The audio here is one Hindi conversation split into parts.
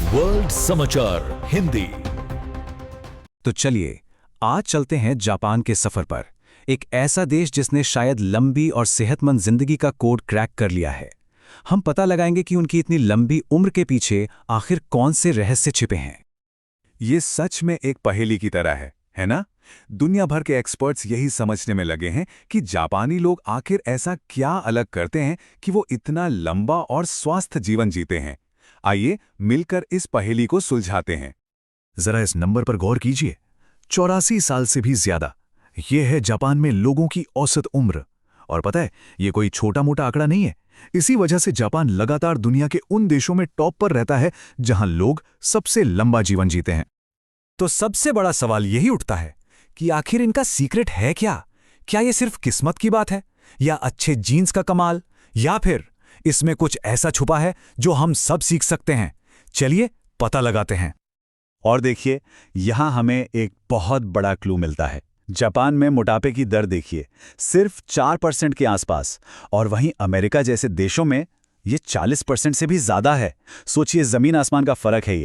वर्ल्ड समाचार हिंदी। तो चलिए आज चलते हैं जापान के सफर पर। एक ऐसा देश जिसने शायद लंबी और सेहतमंद जिंदगी का कोड क्रैक कर लिया है। हम पता लगाएंगे कि उनकी इतनी लंबी उम्र के पीछे आखिर कौन से रहस्य छिपे हैं। ये सच में एक पहेली की तरह है ना? दुनिया भर के एक्सपर्ट्स यही समझने में लगे हैं कि जापानी लोग आखिर ऐसा क्या अलग करते हैं कि वो इतना लंबा और स्वस्थ जीवन जीते हैं। आइए मिलकर इस पहेली को सुलझाते हैं। जरा इस नंबर पर गौर कीजिए, 84 साल से भी ज्यादा। ये है जापान में लोगों की औसत उम्र। और पता है, ये कोई छोटा मोटा आंकड़ा नहीं है। इसी वजह से जापान लगातार दुनिया के उन देशों में टॉप पर रहता है जहां लोग सबसे लंबा जीवन जीते हैं। तो सबसे बड़ा सवाल यही उठता है कि आखिर इनका सीक्रेट है क्या? क्या ये सिर्फ किस्मत की बात है, या अच्छे जीन्स का कमाल, या फिर इसमें कुछ ऐसा छुपा है जो हम सब सीख सकते हैं? चलिए पता लगाते हैं। और देखिए, यहाँ हमें एक बहुत बड़ा क्लू मिलता है। जापान में मोटापे की दर देखिए, सिर्फ 4% के आसपास, और वहीं अमेरिका जैसे देशों में ये 40% से भी ज्यादा है। सोचिए, जमीन आसमान का फर्क है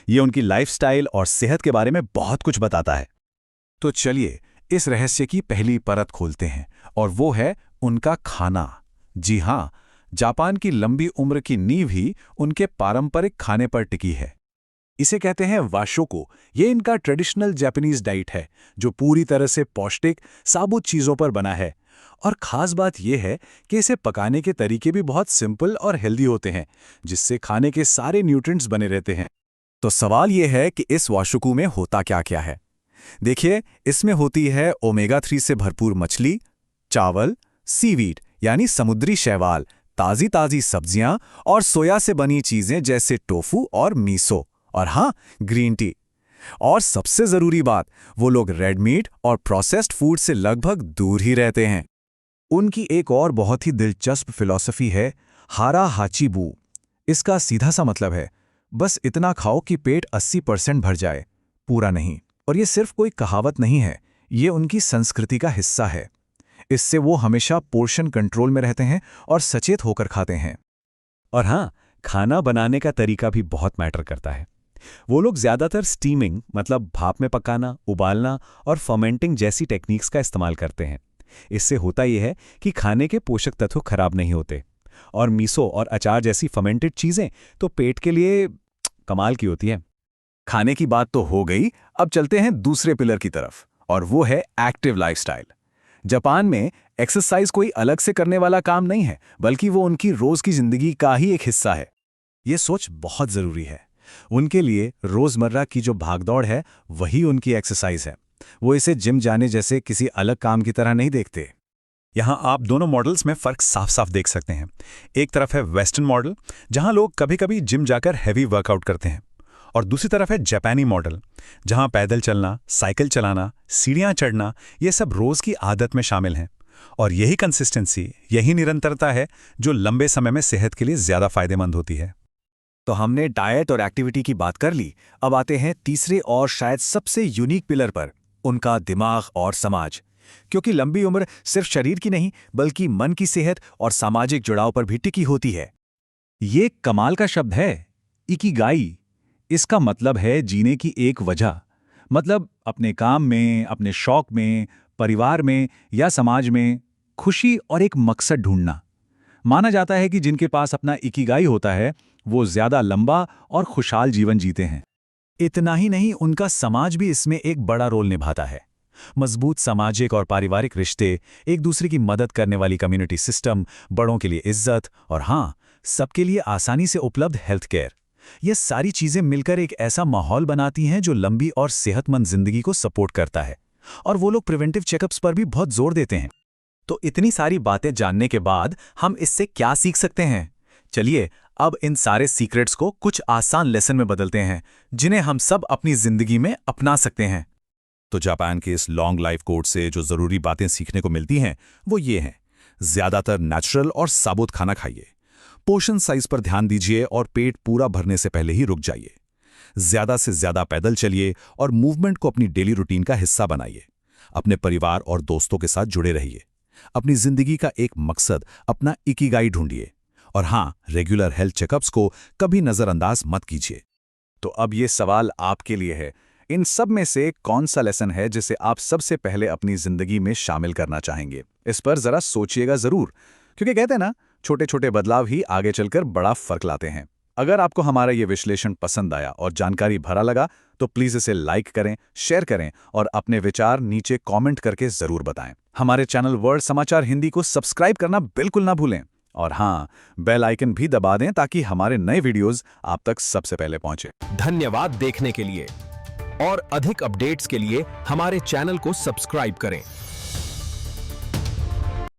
ये उनकी लाइफस्टाइल और सेहत के बारे में बहुत कुछ बताता है। तो चलिए इस रहस्य की पहली परत खोलते हैं, और वो है उनका खाना। जी हाँ, जापान की लंबी उम्र की नींव ही उनके पारंपरिक खाने पर टिकी है। इसे कहते हैं वाशोको। ये इनका ट्रेडिशनल जापानीज डाइट है जो पूरी तरह से पौष्टिक साबुत चीज़ों पर बना है। और ख़ास बात यह है कि इसे पकाने के तरीके भी बहुत सिंपल और हेल्दी होते हैं, जिससे खाने के सारे न्यूट्रिएंट्स बने रहते हैं। तो सवाल यह है कि इस वाशोको में होता क्या क्या है। देखिए, इसमें होती है ओमेगा 3 से भरपूर मछली, चावल, सीवीड यानी समुद्री शैवाल, ताज़ी ताज़ी सब्जियां और सोया से बनी चीज़ें जैसे टोफू और मीसो, और हाँ, ग्रीन टी। और सबसे ज़रूरी बात, वो लोग रेड मीट और प्रोसेस्ड फूड से लगभग दूर ही रहते हैं। उनकी एक और बहुत ही दिलचस्प फिलॉसफी है, हारा हाचीबू। इसका सीधा सा मतलब है, बस इतना खाओ कि पेट 80% भर जाए, पूरा नहीं। और ये सिर्फ कोई कहावत नहीं है, ये उनकी संस्कृति का हिस्सा है। इससे वो हमेशा पोर्शन कंट्रोल में रहते हैं और सचेत होकर खाते हैं। और हाँ, खाना बनाने का तरीका भी बहुत मैटर करता है। वो लोग ज़्यादातर स्टीमिंग मतलब भाप में पकाना, उबालना और फर्मेंटिंग जैसी टेक्निक्स का इस्तेमाल करते हैं। इससे होता यह है कि खाने के पोषक तत्व खराब नहीं होते। और मीसो और अचार जैसी फर्मेंटेड चीज़ें तो पेट के लिए कमाल की होती है। खाने की बात तो हो गई, अब चलते हैं दूसरे पिलर की तरफ, और वो है एक्टिव लाइफस्टाइल। जापान में एक्सरसाइज कोई अलग से करने वाला काम नहीं है, बल्कि वो उनकी रोज की जिंदगी का ही एक हिस्सा है। ये सोच बहुत जरूरी है। उनके लिए रोजमर्रा की जो भागदौड़ है वही उनकी एक्सरसाइज है। वो इसे जिम जाने जैसे किसी अलग काम की तरह नहीं देखते। यहाँ आप दोनों मॉडल्स में फर्क साफ साफ देख सकते हैं। एक तरफ है वेस्टर्न मॉडल, जहाँ लोग कभी कभी जिम जाकर हैवी वर्कआउट करते हैं, और दूसरी तरफ है जापानी मॉडल, जहां पैदल चलना, साइकिल चलाना, सीढ़ियां चढ़ना, ये सब रोज की आदत में शामिल हैं। और यही कंसिस्टेंसी, यही निरंतरता है जो लंबे समय में सेहत के लिए ज्यादा फायदेमंद होती है। तो हमने डाइट और एक्टिविटी की बात कर ली। अब आते हैं तीसरे और शायद सबसे यूनिक पिलर पर, उनका दिमाग और समाज। क्योंकि लंबी उम्र सिर्फ शरीर की नहीं, बल्कि मन की सेहत और सामाजिक जुड़ाव पर भी टिकी होती है। ये कमाल का शब्द है, इकिगाई। इसका मतलब है जीने की एक वजह। मतलब अपने काम में, अपने शौक में, परिवार में या समाज में खुशी और एक मकसद ढूंढना। माना जाता है कि जिनके पास अपना इकिगाई होता है वो ज्यादा लंबा और खुशहाल जीवन जीते हैं। इतना ही नहीं, उनका समाज भी इसमें एक बड़ा रोल निभाता है। मजबूत सामाजिक और पारिवारिक रिश्ते, एक दूसरे की मदद करने वाली कम्युनिटी सिस्टम, बड़ों के लिए इज्जत, और हाँ, सबके लिए आसानी से उपलब्ध हेल्थ केयर। ये सारी चीजें मिलकर एक ऐसा माहौल बनाती हैं जो लंबी और सेहतमंद जिंदगी को सपोर्ट करता है। और वो लोग प्रिवेंटिव चेकअप्स पर भी बहुत जोर देते हैं। तो इतनी सारी बातें जानने के बाद हम इससे क्या सीख सकते हैं? चलिए अब इन सारे सीक्रेट्स को कुछ आसान लेसन में बदलते हैं, जिन्हें हम सब अपनी जिंदगी में अपना सकते हैं। तो जापान के इस लॉन्ग लाइफ कोर्स से जो जरूरी बातें सीखने को मिलती हैं वो ये हैं। ज्यादातर नेचुरल और साबुत खाना खाइए, पोर्शन साइज पर ध्यान दीजिए और पेट पूरा भरने से पहले ही रुक जाइए। ज्यादा से ज्यादा पैदल चलिए और मूवमेंट को अपनी डेली रूटीन का हिस्सा बनाइए। अपने परिवार और दोस्तों के साथ जुड़े रहिए। अपनी जिंदगी का एक मकसद, अपना इकिगाई ढूंढिए। और हाँ, रेगुलर हेल्थ चेकअप्स को कभी नजरअंदाज मत कीजिए। तो अब ये सवाल आपके लिए है, इन सब में से कौन सा लेसन है जिसे आप सबसे पहले अपनी जिंदगी में शामिल करना चाहेंगे? इस पर जरा सोचिएगा जरूर, क्योंकि कहते हैं ना, छोटे छोटे बदलाव ही आगे चलकर बड़ा फर्क लाते हैं। अगर आपको हमारा ये विश्लेषण पसंद आया और जानकारी भरा लगा तो प्लीज इसे लाइक करें, शेयर करें और अपने विचार नीचे कमेंट करके जरूर बताएं। हमारे चैनल वर्ल्ड समाचार हिंदी को सब्सक्राइब करना बिल्कुल ना भूलें और हाँ, बेल आइकन भी दबा दें ताकि हमारे नए वीडियोस आप तक सबसे पहले पहुंचे। धन्यवाद देखने के लिए और अधिक अपडेट्स के लिए हमारे चैनल को सब्सक्राइब करें।